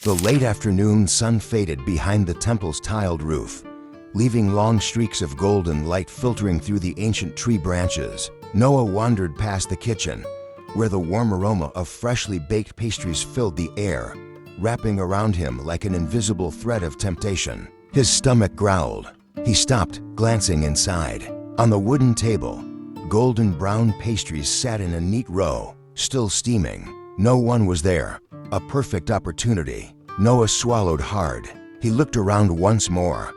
The late afternoon sun faded behind the temple's tiled roof, leaving long streaks of golden light filtering through the ancient tree branches. Noah wandered past the kitchen, where the warm aroma of freshly baked pastries filled the air, wrapping around him like an invisible thread of temptation. His stomach growled. He stopped, glancing inside. On the wooden table, golden brown pastries sat in a neat row, still steaming. No one was there. A perfect opportunity. Noah swallowed hard. He looked around once more,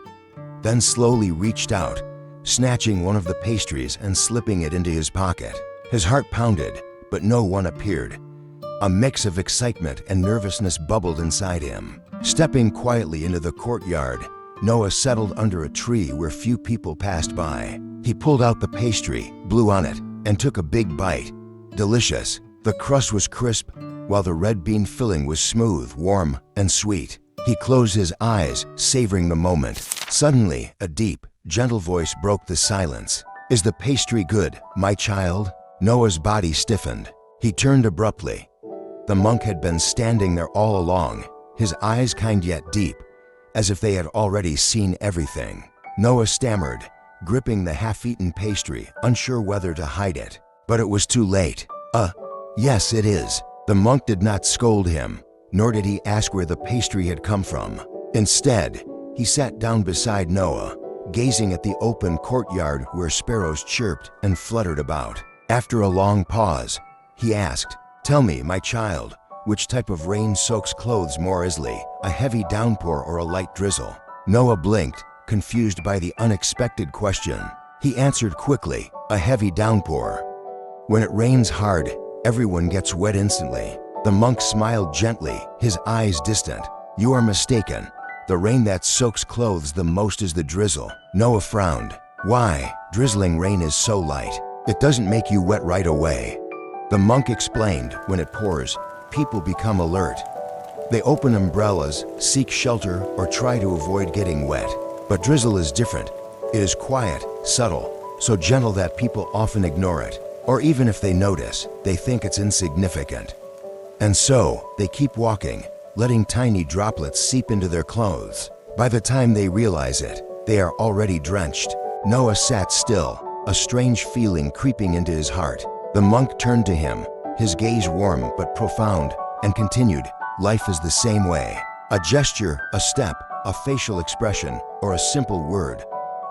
then slowly reached out, snatching one of the pastries and slipping it into his pocket. His heart pounded, but no one appeared. A mix of excitement and nervousness bubbled inside him. Stepping quietly into the courtyard, Noah settled under a tree where few people passed by. He pulled out the pastry, blew on it, and took a big bite. Delicious. The crust was crisp, while the red bean filling was smooth, warm, and sweet. He closed his eyes, savoring the moment. Suddenly, a deep, gentle voice broke the silence. "Is the pastry good, my child?" Noah's body stiffened. He turned abruptly. The monk had been standing there all along, his eyes kind yet deep, as if they had already seen everything. Noah stammered, gripping the half-eaten pastry, unsure whether to hide it. But it was too late. Yes, it is." The monk did not scold him, nor did he ask where the pastry had come from. Instead, he sat down beside Noah, gazing at the open courtyard where sparrows chirped and fluttered about. After a long pause, he asked, "Tell me, my child, which type of rain soaks clothes more easily, a heavy downpour or a light drizzle?" Noah blinked, confused by the unexpected question. He answered quickly, "A heavy downpour. When it rains hard, everyone gets wet instantly." The monk smiled gently, his eyes distant. "You are mistaken. The rain that soaks clothes the most is the drizzle." Noah frowned. "Why? Drizzling rain is so light. It doesn't make you wet right away." The monk explained, "When it pours, people become alert. They open umbrellas, seek shelter, or try to avoid getting wet. But drizzle is different. It is quiet, subtle, so gentle that people often ignore it. Or even if they notice, they think it's insignificant. And so, they keep walking, letting tiny droplets seep into their clothes. By the time they realize it, they are already drenched." Noah sat still, a strange feeling creeping into his heart. The monk turned to him, his gaze warm but profound, and continued, "Life is the same way. A gesture, a step, a facial expression, or a simple word.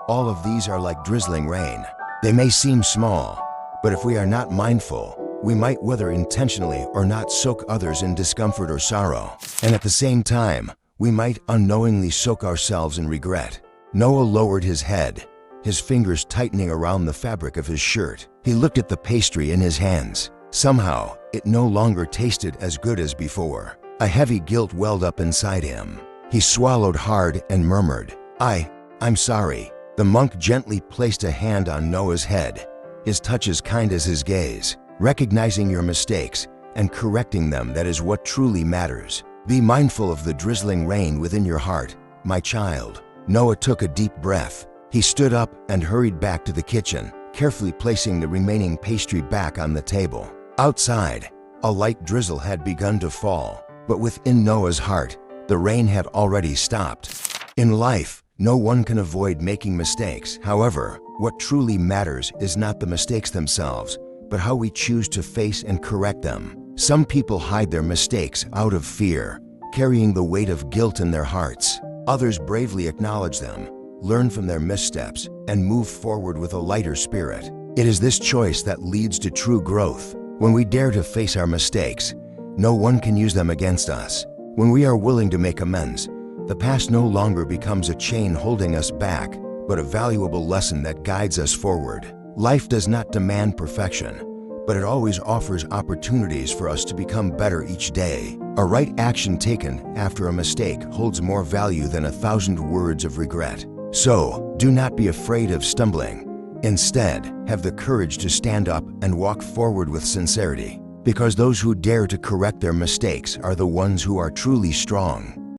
All of these are like drizzling rain. They may seem small, but if we are not mindful, we might, whether intentionally or not, soak others in discomfort or sorrow. And at the same time, we might unknowingly soak ourselves in regret." Noah lowered his head, his fingers tightening around the fabric of his shirt. He looked at the pastry in his hands. Somehow, it no longer tasted as good as before. A heavy guilt welled up inside him. He swallowed hard and murmured, I'm sorry." The monk gently placed a hand on Noah's head, his touch as kind as his gaze. "Recognizing your mistakes and correcting them, that is what truly matters. Be mindful of the drizzling rain within your heart, my child." Noah took a deep breath. He stood up and hurried back to the kitchen, carefully placing the remaining pastry back on the table. Outside, a light drizzle had begun to fall, but within Noah's heart, the rain had already stopped. In life, no one can avoid making mistakes. However, what truly matters is not the mistakes themselves, but how we choose to face and correct them. Some people hide their mistakes out of fear, carrying the weight of guilt in their hearts. Others bravely acknowledge them, learn from their missteps, and move forward with a lighter spirit. It is this choice that leads to true growth. When we dare to face our mistakes, no one can use them against us. When we are willing to make amends, the past no longer becomes a chain holding us back, but a valuable lesson that guides us forward. Life does not demand perfection, but it always offers opportunities for us to become better each day. A right action taken after a mistake holds more value than 1,000 words of regret. So, do not be afraid of stumbling. Instead, have the courage to stand up and walk forward with sincerity, because those who dare to correct their mistakes are the ones who are truly strong.